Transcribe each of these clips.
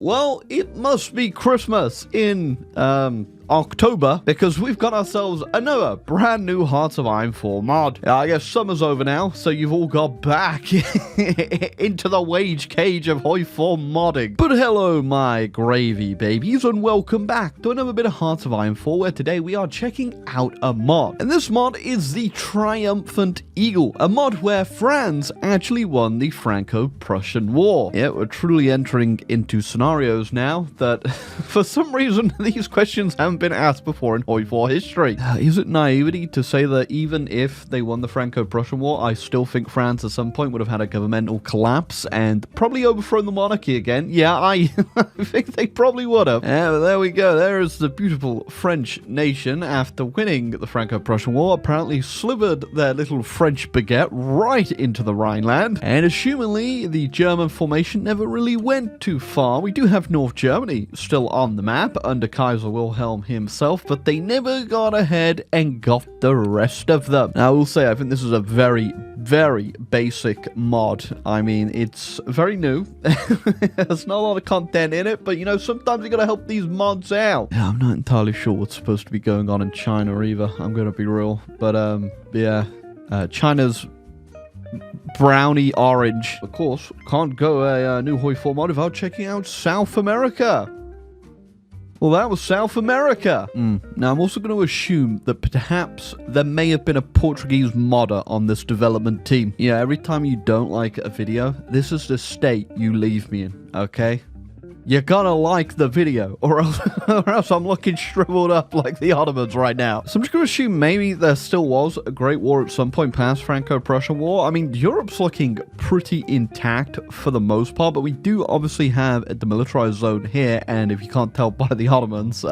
Well, it must be Christmas in, October, because we've got ourselves another brand new Hearts of Iron 4 mod. I guess summer's over now, so you've all got back into the wage cage of HOI4 modding. But hello, my gravy babies, and welcome back to another bit of Hearts of Iron 4, where today we are checking out a mod. And this mod is the Triumphant Eagle, a mod where France actually won the Franco-Prussian War. Yeah, we're truly entering into scenarios now that, for some reason, these questions haven't been asked before in HOI4 history. Is it naivety to say that even if they won the Franco-Prussian War, I still think France at some point would have had a governmental collapse and probably overthrown the monarchy again? Yeah, I think they probably would have. But there we go. There is the beautiful French nation after winning the Franco-Prussian War, apparently slivered their little French baguette right into the Rhineland. And assumingly, the German formation never really went too far. We do have North Germany still on the map under Kaiser Wilhelm himself, but they never got ahead and got the rest of them. Now, I will say, I think this is a very, very basic mod. I mean, it's very new. There's not a lot of content in it, but you know, sometimes you gotta help these mods out. Yeah, I'm not entirely sure what's supposed to be going on in China either, I'm gonna be real. But, yeah, China's brownie orange. Of course, can't go a new HOI4 mod without checking out South America. Well, that was South America. Now, I'm also going to assume that perhaps there may have been a Portuguese modder on this development team. Yeah, every time you don't like a video, this is the state you leave me in, okay? You're gonna like the video, or else I'm looking shriveled up like the Ottomans right now. So I'm just gonna assume maybe there still was a Great War at some point past Franco-Prussian War. I mean, Europe's looking pretty intact for the most part, but we do obviously have a demilitarized zone here, and if you can't tell by the Ottomans,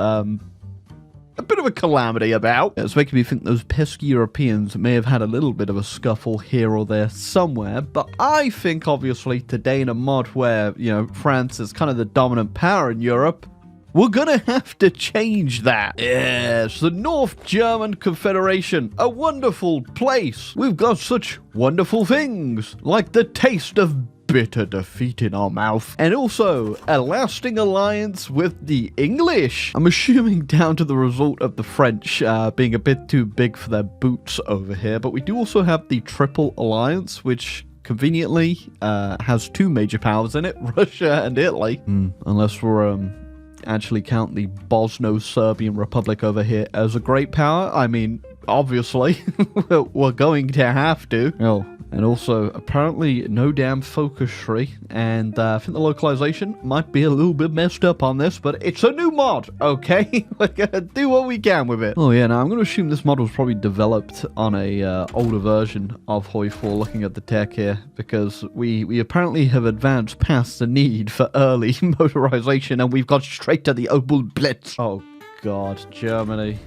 a bit of a calamity about. It's making me think those pesky Europeans may have had a little bit of a scuffle here or there somewhere, but I think obviously today in a mod where, you know, France is kind of the dominant power in Europe, we're gonna have to change that. Yes, the North German Confederation, a wonderful place. We've got such wonderful things, like the taste of bitter defeat in our mouth, and also a lasting alliance with the English. I'm assuming down to the result of the French being a bit too big for their boots over here, but we do also have the Triple Alliance, which conveniently has two major powers in it, Russia and Italy. Unless we're actually count the Bosno-Serbian Republic over here as a great power. I mean, obviously, we're going to have to. Oh, and also, apparently, no damn focus tree, and I think the localization might be a little bit messed up on this, but it's a new mod, okay? We're gonna do what we can with it. Oh yeah, now I'm gonna assume this mod was probably developed on a older version of HOI4, looking at the tech here, because we apparently have advanced past the need for early motorization, and we've got straight to the Opel Blitz. Oh god, Germany,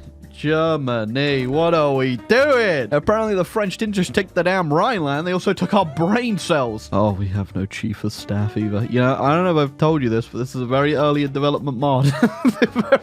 what are we doing? Apparently the French didn't just take the damn Rhineland, they also took our brain cells. Oh, we have no chief of staff either. You know, I don't know if I've told you this, but this is a very early in development mod.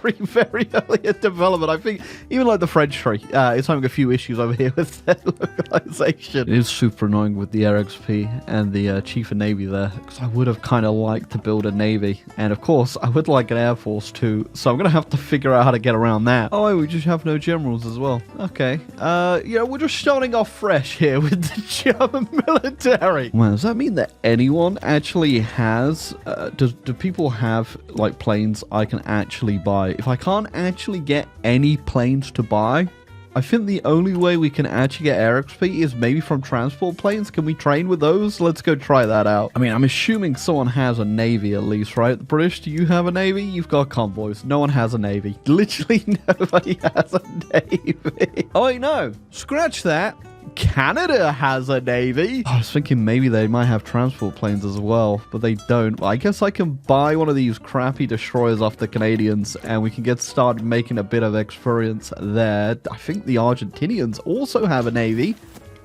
very, very early in development. I think even like the French tree is having a few issues over here with their localization. It is super annoying with the RXP and the chief of navy there, because I would have kind of liked to build a navy. And of course, I would like an air force too, so I'm going to have to figure out how to get around that. Oh, we just have no generals as well. Okay. Yeah, we're just starting off fresh here with the German military. Well, does that mean that anyone actually has... do people have, like, planes I can actually buy? If I can't actually get any planes to buy, I think the only way we can actually get air XP is maybe from transport planes. Can we train with those? Let's go try that out. I mean, I'm assuming someone has a navy at least, right? The British, do you have a navy? You've got convoys. No one has a navy. Literally nobody has a navy. Oh, wait, no. Scratch that. Canada has a navy. I was thinking maybe they might have transport planes as well, but they don't. I guess I can buy one of these crappy destroyers off the Canadians, and we can get started making a bit of experience there. I think the Argentinians also have a navy.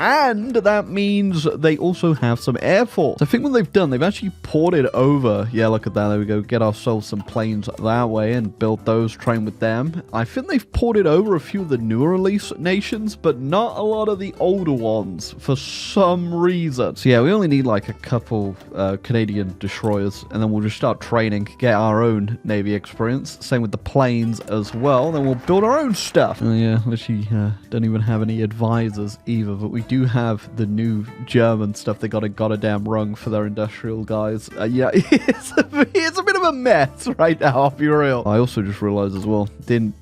and that means they also have some air force. I think what they've done, they've actually ported over. Yeah, look at that. There we go. Get ourselves some planes that way and build those, train with them. I think they've ported over a few of the newer release nations, but not a lot of the older ones for some reason. So yeah, we only need like a couple Canadian destroyers, and then we'll just start training, get our own Navy experience. Same with the planes as well. Then we'll build our own stuff. Oh yeah, literally don't even have any advisors either, but we do have the new German stuff. They got a goddamn rung for their industrial guys. Yeah, it's a bit of a mess right now, I'll be real. I also just realized as well, didn't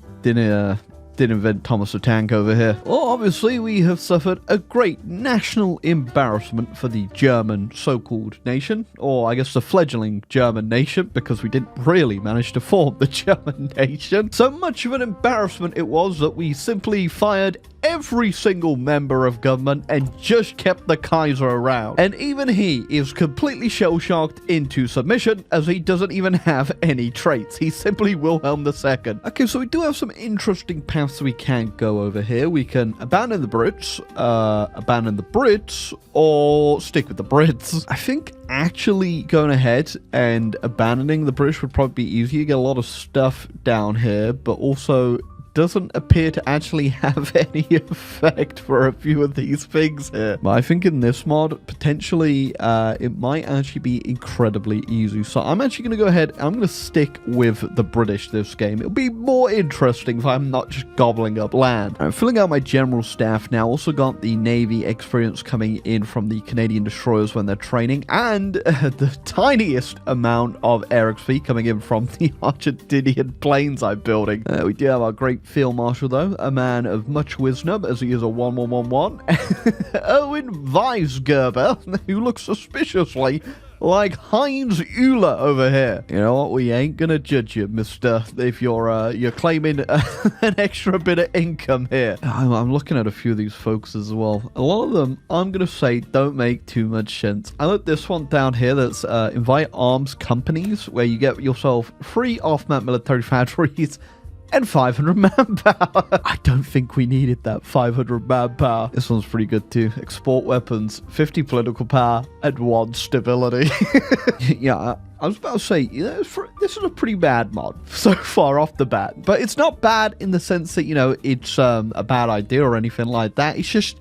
invent Thomas the Tank over here. Well, obviously, we have suffered a great national embarrassment for the German so-called nation, or I guess the fledgling German nation, because we didn't really manage to form the German nation. So much of an embarrassment it was that we simply fired every single member of government and just kept the Kaiser around. And even he is completely shell-shocked into submission, as he doesn't even have any traits. He's simply Wilhelm II. Okay, so we do have some interesting paths we can go over here. We can abandon the Brits, or stick with the Brits. I think actually going ahead and abandoning the British would probably be easier. You get a lot of stuff down here, but also doesn't appear to actually have any effect for a few of these things here. But I think in this mod, potentially, it might actually be incredibly easy. So I'm actually going to go ahead, I'm going to stick with the British this game. It'll be more interesting if I'm not just gobbling up land. I'm filling out my general staff now. Also got the Navy experience coming in from the Canadian destroyers when they're training, and the tiniest amount of air XP coming in from the Argentinian planes I'm building. We do have our great Field Marshal, though, a man of much wisdom, as he is a 1111. Owen Weisgerber, who looks suspiciously like Heinz Euler over here. You know what? We ain't gonna judge you, mister, if you're claiming an extra bit of income here. I'm looking at a few of these folks as well. A lot of them, I'm gonna say, don't make too much sense. I like this one down here that's invite arms companies, where you get yourself 3 off-map military factories and 500 manpower. I don't think we needed that 500 manpower. This one's pretty good too. Export weapons, 50 political power, and 1 stability. Yeah, I was about to say, you know, this is a pretty bad mod so far off the bat. But it's not bad in the sense that, you know, it's a bad idea or anything like that. It's just,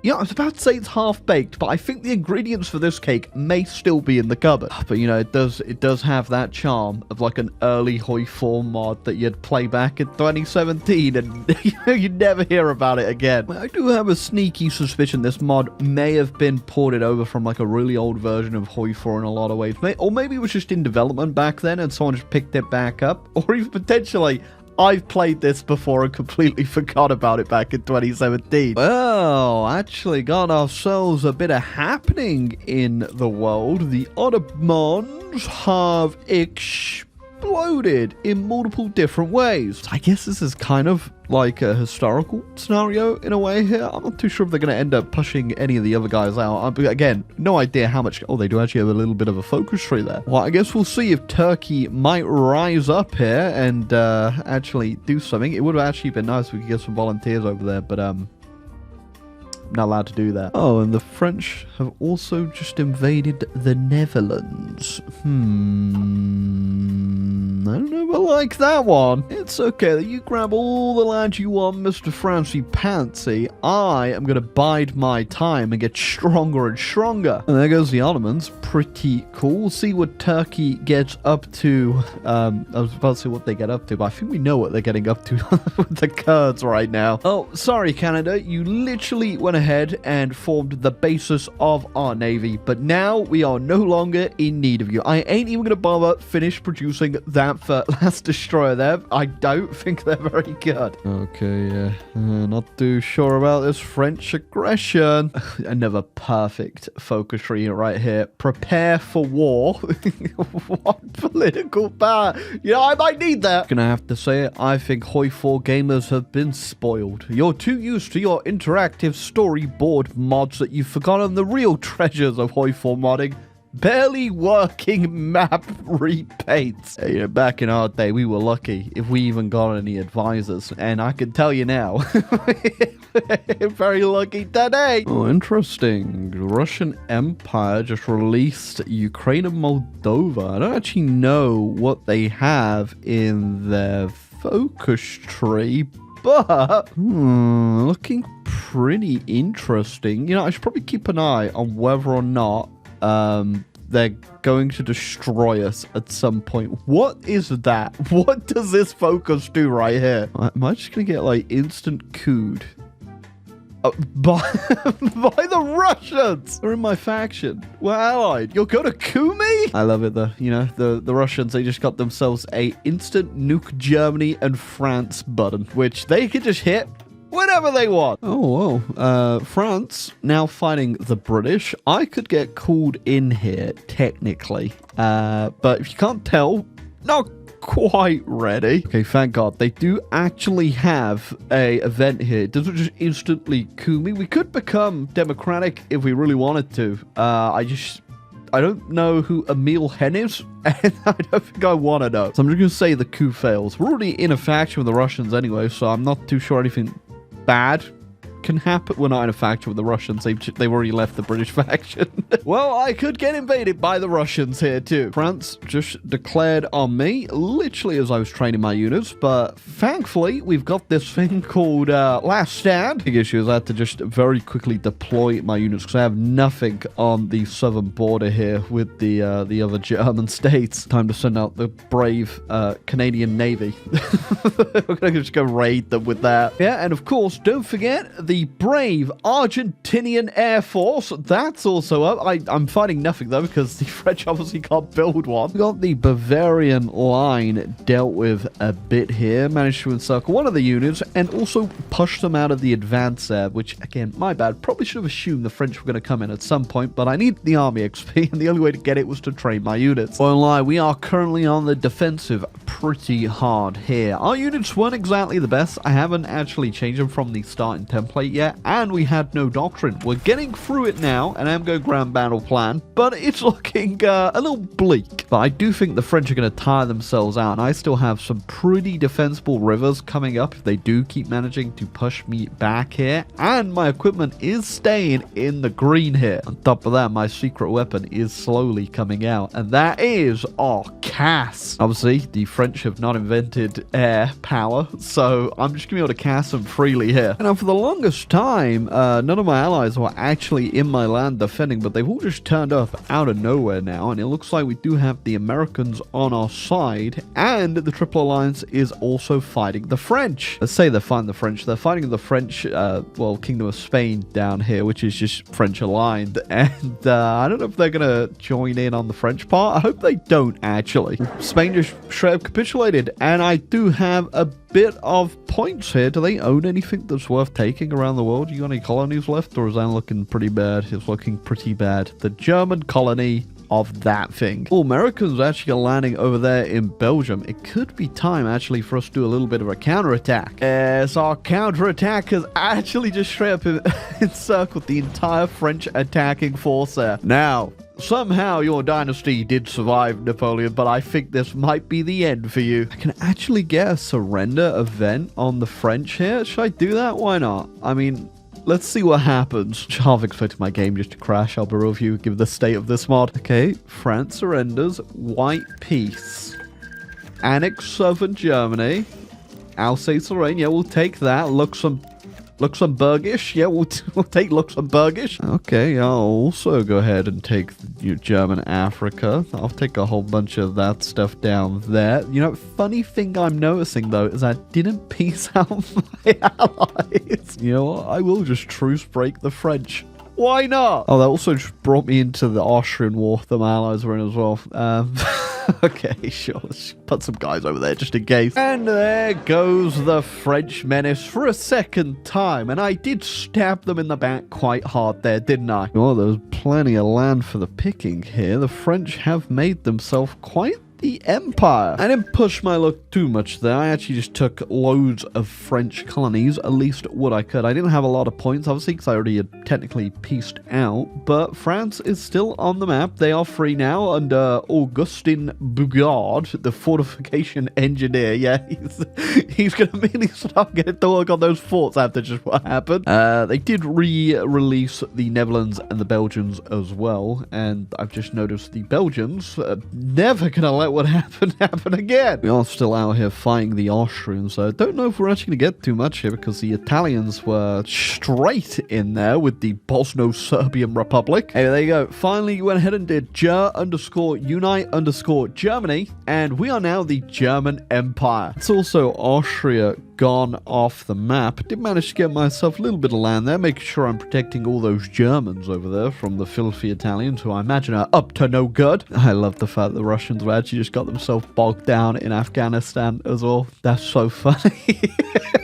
you know, I was about to say it's half-baked, but I think the ingredients for this cake may still be in the cupboard. But, you know, it does have that charm of, like, an early HOI4 mod that you'd play back in 2017, and you'd never hear about it again. I do have a sneaky suspicion this mod may have been ported over from, like, a really old version of HOI4 in a lot of ways. Or maybe it was just in development back then, and someone just picked it back up. Or even potentially, I've played this before and completely forgot about it back in 2017. Well, actually got ourselves a bit of happening in the world. The Ottomans have exploded in multiple different ways. I guess this is kind of like a historical scenario in a way here. I'm not too sure if they're going to end up pushing any of the other guys out. Again, no idea how much. Oh, they do actually have a little bit of a focus tree there. Well, I guess we'll see if Turkey might rise up here and actually do something. It would have actually been nice if we could get some volunteers over there, but not allowed to do that. Oh, and the French have also just invaded the Netherlands. I don't know if I like that one. It's okay. You grab all the land you want, Mr. Francie Pansy. I am going to bide my time and get stronger and stronger. And there goes the Ottomans. Pretty cool. We'll see what Turkey gets up to. I was about to say what they get up to, but I think we know what they're getting up to with the Kurds right now. Oh, sorry, Canada. You literally went ahead and formed the basis of our navy, but now we are no longer in need of you. I ain't even gonna bother finish producing that last destroyer there. I don't think they're very good. Okay, yeah, not too sure about this French aggression. Another perfect focus tree right here. Prepare for war. What political power? You know, I might need that. Gonna have to say it. I think HOI4 gamers have been spoiled. You're too used to your interactive storyboard mods that you've forgotten the real treasures of HOI4 modding. barely working map repaints. You know, back in our day, we were lucky if we even got any advisors. And I can tell you now, very lucky today. Oh, interesting. The Russian Empire just released Ukraine and Moldova. I don't actually know what they have in their focus tree, but looking pretty interesting. You know, I should probably keep an eye on whether or not they're going to destroy us at some point. What is that? What does this focus do right here? Am I just gonna get like instant cooed by the Russians? They're in my faction. We're allied. You're gonna coup me? I love it though. You know, the Russians, they just got themselves a instant nuke Germany and France button, which they could just hit whenever they want. Oh, whoa. France now fighting the British. I could get called in here, technically. But if you can't tell, not quite ready. Okay, thank God. They do actually have a event here. It doesn't just instantly coup me. We could become democratic if we really wanted to. I don't know who Emil Hen is, and I don't think I want to know. So I'm just going to say the coup fails. We're already in a faction with the Russians anyway, so I'm not too sure anything bad can happen. We're not in a faction with the Russians. They've already left the British faction. Well, I could get invaded by the Russians here too. France just declared on me literally as I was training my units, but thankfully we've got this thing called Last Stand. Big issue is I had to just very quickly deploy my units because I have nothing on the southern border here with the other German states. Time to send out the brave Canadian Navy. We're gonna just go raid them with that. Yeah, and of course, don't forget the brave Argentinian Air Force. That's also up. I'm fighting nothing though because the French obviously can't build one. We got the Bavarian line dealt with a bit here. Managed to encircle one of the units and also push them out of the advance there, which again, my bad. Probably should have assumed the French were going to come in at some point, but I need the army XP and the only way to get it was to train my units. Won't lie, we are currently on the defensive pretty hard here. Our units weren't exactly the best. I haven't actually changed them from the starting template yet, and we had no doctrine. We're getting through it now, and I'm going grand battle plan, but it's looking a little bleak. But I do think the French are going to tire themselves out, and I still have some pretty defensible rivers coming up if they do keep managing to push me back here, and my equipment is staying in the green here. On top of that, my secret weapon is slowly coming out, and that is our CAS. Obviously, the French have not invented air power, so I'm just going to be able to CAS them freely here. And for the longest time, none of my allies were actually in my land defending, but they've all just turned up out of nowhere now, and it looks like we do have the Americans on our side, and the Triple Alliance is also fighting the French. Let's say they're fighting the French. They're fighting the French, well, Kingdom of Spain down here, which is just French aligned, and I don't know if they're gonna join in on the French part. I hope they don't, actually. Spain just straight up capitulated, and I do have a bit of points here. Do they own anything that's worth taking around the world? You got any colonies left, or is that looking pretty bad? It's looking pretty bad. The German colony of that thing. Oh, Americans actually are landing over there in Belgium. It could be time actually for us to do a little bit of a counterattack. Yes, our counterattack has actually just straight up encircled the entire French attacking force there. Now, somehow your dynasty did survive, Napoleon, but I think this might be the end for you. I can actually get a surrender event on the French here. Should I do that? Why not? I mean, let's see what happens. Half expecting my game just to crash. I'll be real with you, give the state of this mod. Okay, France surrenders. White peace. Annex southern Germany. Alsace-Lorraine. Yeah, we'll take that. Luxembourgish. Yeah, we'll take Luxembourgish. Okay, I'll also go ahead and take German Africa. I'll take a whole bunch of that stuff down there. You know, funny thing I'm noticing, though, is I didn't peace out my allies. You know what? I will just truce break the French. Why not? Oh, that also just brought me into the Austrian war that my allies were in as well. Okay, sure. Let's put some guys over there just in case. And there goes the French menace for a second time. And I did stab them in the back quite hard there, didn't I? Oh, there's plenty of land for the picking here. The French have made themselves quite the Empire. I didn't push my luck too much there. I actually just took loads of French colonies, at least what I could. I didn't have a lot of points, obviously, because I already had technically pieced out, but France is still on the map. They are free now under Augustin Bougard, the fortification engineer. Yeah, he's going to immediately start getting to work on those forts after just what happened. They did re-release the Netherlands and the Belgians as well, and I've just noticed the Belgians are never going to let what happened happen again. We are still out here fighting the Austrians, so I don't know if we're actually going to get too much here, because the Italians were straight in there with the Bosno-Serbian Republic. Hey, there you go. Finally, went ahead and did Unite_Germany, and we are now the German Empire. It's also Austria gone off the map. Did manage to get myself a little bit of land there, making sure I'm protecting all those Germans over there from the filthy Italians, who I imagine are up to no good. I love the fact the Russians have actually just got themselves bogged down in Afghanistan as well. That's so funny.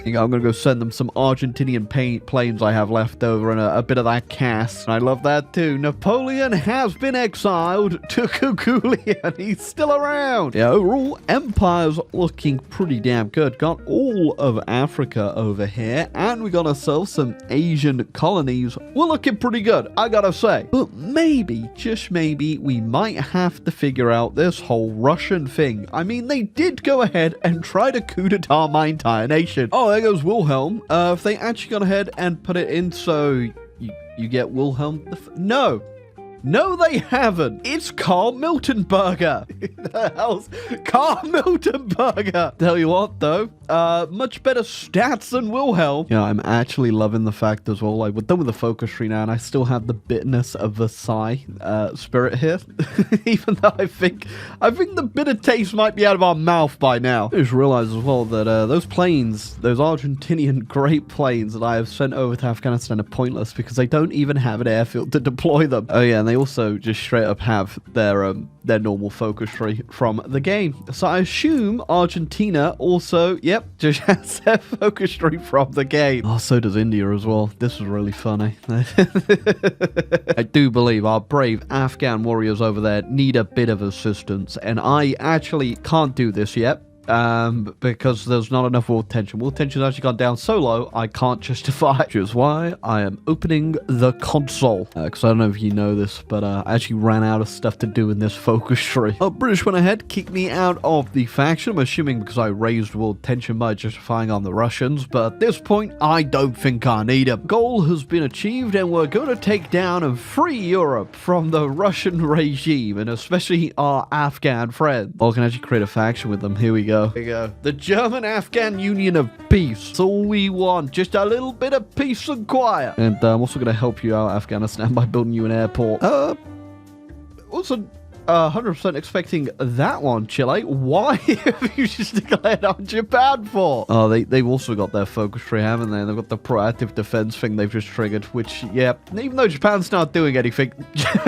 I'm going to go send them some Argentinian planes I have left over and a bit of that cast. I love that too. Napoleon has been exiled to Kukulian. He's still around. Yeah, overall, Empire's looking pretty damn good. Got all of Africa over here, and we got ourselves some Asian colonies. We're looking pretty good, I gotta say. But maybe, just maybe, we might have to figure out this whole Russian thing. I mean, they did go ahead and try to coup d'etat my entire nation. Oh, there goes Wilhelm. If they actually gone ahead and put it in so you get Wilhelm No, they haven't. It's Carl Miltenberger. The hell's Carl Miltenberger? Tell you what, though, much better stats than Wilhelm. Yeah, I'm actually loving the fact as well, like, we're done with the focus tree now, and I still have the bitterness of Versailles spirit here. Even though I think the bitter taste might be out of our mouth by now. I just realized as well that those planes, those Argentinian great planes that I have sent over to Afghanistan are pointless because they don't even have an airfield to deploy them. Oh yeah, and they also just straight up have their normal focus tree from the game. So I assume Argentina also, yep, just has their focus tree from the game. Oh, so does India as well. This is really funny. I do believe our brave Afghan warriors over there need a bit of assistance, and I actually can't do this yet. Because there's not enough world tension. World tension's actually gone down so low, I can't justify, which is why I am opening the console. Because I don't know if you know this, but I actually ran out of stuff to do in this focus tree. Oh, British went ahead, kicked me out of the faction. I'm assuming because I raised world tension by justifying on the Russians, but at this point, I don't think I need them. Goal has been achieved, and we're going to take down and free Europe from the Russian regime, and especially our Afghan friends. I can actually create a faction with them. Here we go. There you go. The German-Afghan Union of Peace. That's all we want. Just a little bit of peace and quiet. And I'm also going to help you out, Afghanistan, by building you an airport. Also, 100% expecting that one, Chile. Why have you just declared on Japan for? Oh, they've also got their focus tree, haven't they? They've got the proactive defense thing they've just triggered, which, yeah, even though Japan's not doing anything,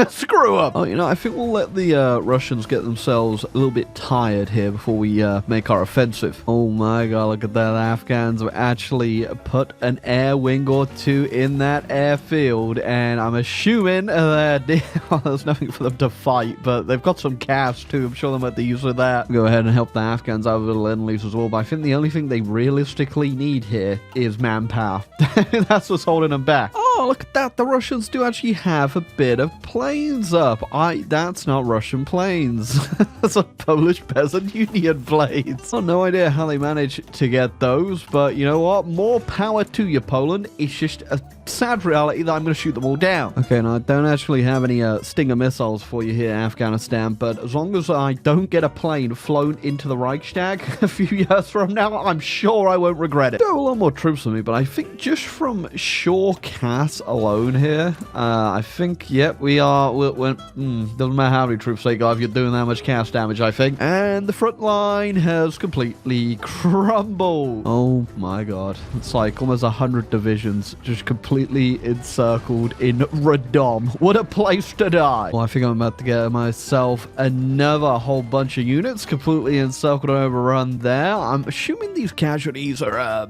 screw up. Oh, you know, I think we'll let the Russians get themselves a little bit tired here before we make our offensive. Oh my god, look at that. The Afghans have actually put an air wing or two in that airfield, and I'm assuming that there's nothing for them to fight, but they've got some calves too. I'm sure they might the use of that. Go ahead and help the Afghans out with little end-lease as well. But I think the only thing they realistically need here is manpower. That's what's holding them back. Oh, look at that. The Russians do actually have a bit of planes up. That's not Russian planes. That's a Polish Peasant Union planes. Oh, no idea how they managed to get those. But you know what? More power to you, Poland. It's just a sad reality that I'm going to shoot them all down. Okay, now I don't actually have any Stinger missiles for you here, Afghanistan, but as long as I don't get a plane flown into the Reichstag a few years from now, I'm sure I won't regret it. There are a lot more troops than me, but I think just from Shore Cass alone here, I think, yep, we are, doesn't matter how many troops they got if you're doing that much Cass damage, I think. And the front line has completely crumbled. Oh my god. It's like almost 100 divisions just completely encircled in Radom. What a place to die. Well, I think I'm about to get myself another whole bunch of units completely encircled and overrun there. I'm assuming these casualties are,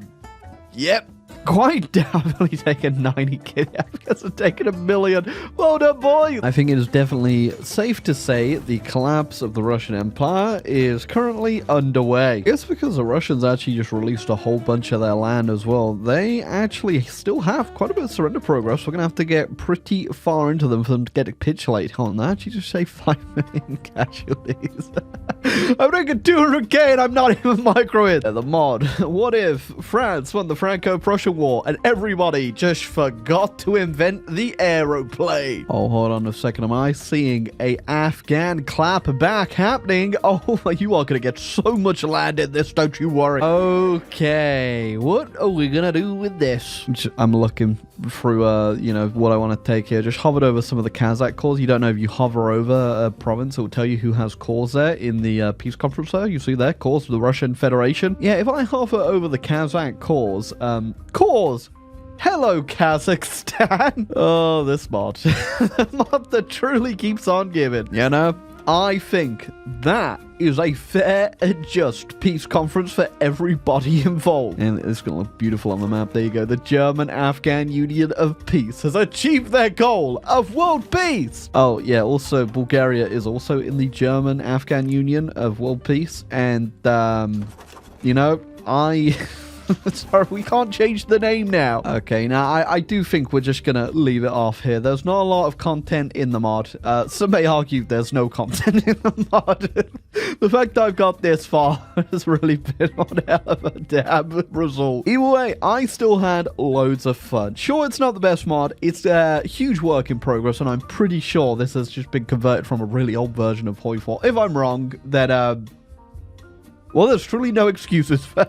yep, quite definitely taken 90 kills. I guess I've taken 1 million. Well done, boys. I think it is definitely safe to say the collapse of the Russian Empire is currently underway. I guess because the Russians actually just released a whole bunch of their land as well, they actually still have quite a bit of surrender progress. We're going to have to get pretty far into them for them to get capitulate. On that, actually just say 5 million casualties. I'm taking 200k and I'm not even micro it. The mod. What if France won the Franco-Prussian War and everybody just forgot to invent the aeroplane? Oh, hold on a second. Am I seeing a Afghan clapback happening? Oh, you are going to get so much land in this, don't you worry. Okay, what are we going to do with this? I'm looking through, you know, what I want to take here. Just hovered over some of the Kazakh cores. You don't know if you hover over a province, it will tell you who has cores there in the peace conference there. You see there, cores for the Russian Federation. Yeah, if I hover over the Kazakh cores, cores! Hello, Kazakhstan! Oh, this mod. The mod that truly keeps on giving. You know, I think that is a fair and just peace conference for everybody involved. And it's going to look beautiful on the map. There you go. The German-Afghan Union of Peace has achieved their goal of world peace. Oh, yeah. Also, Bulgaria is also in the German-Afghan Union of world peace. And, you know, sorry, we can't change the name now. Okay, now I do think we're just gonna leave it off here. There's not a lot of content in the mod. Some may argue there's no content in the mod. The fact I've got this far has really been one hell of a damn result. Either way, I still had loads of fun. Sure, it's not the best mod. It's a huge work in progress, and I'm pretty sure this has just been converted from a really old version of HOI4. If I'm wrong, then well, there's truly no excuses for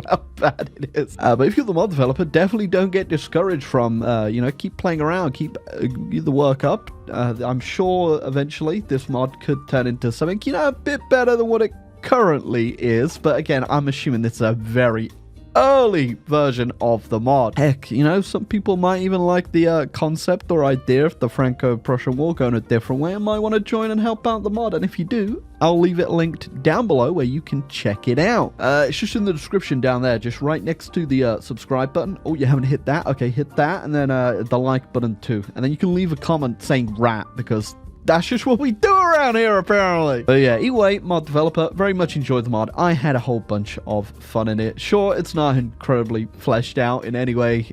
how bad it is. But if you're the mod developer, definitely don't get discouraged from, you know, keep playing around, keep the work up. I'm sure eventually this mod could turn into something, you know, a bit better than what it currently is. But again, I'm assuming this is a very early version of the mod. Heck, you know, some people might even like the concept or idea of the Franco-Prussian War going a different way and might want to join and help out the mod. And if you do, I'll leave it linked down below where you can check it out. It's just in the description down there, just right next to the subscribe button. Oh, you haven't hit that? Okay, hit that, and then the like button too. And then you can leave a comment saying rat, because that's just what we do around here, apparently. But yeah, either way, mod developer, very much enjoyed the mod. I had a whole bunch of fun in it. Sure, it's not incredibly fleshed out in any way,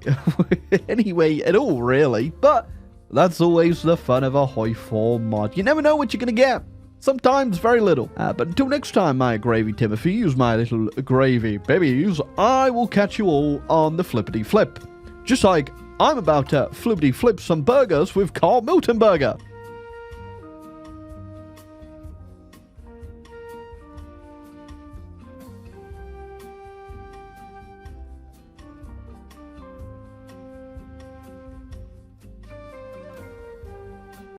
at all, really. But that's always the fun of a HOI4 mod. You never know what you're going to get. Sometimes very little. But until next time, my gravy Timothy's, my little gravy babies, I will catch you all on the flippity flip. Just like I'm about to flippity flip some burgers with Carl Milton Burger.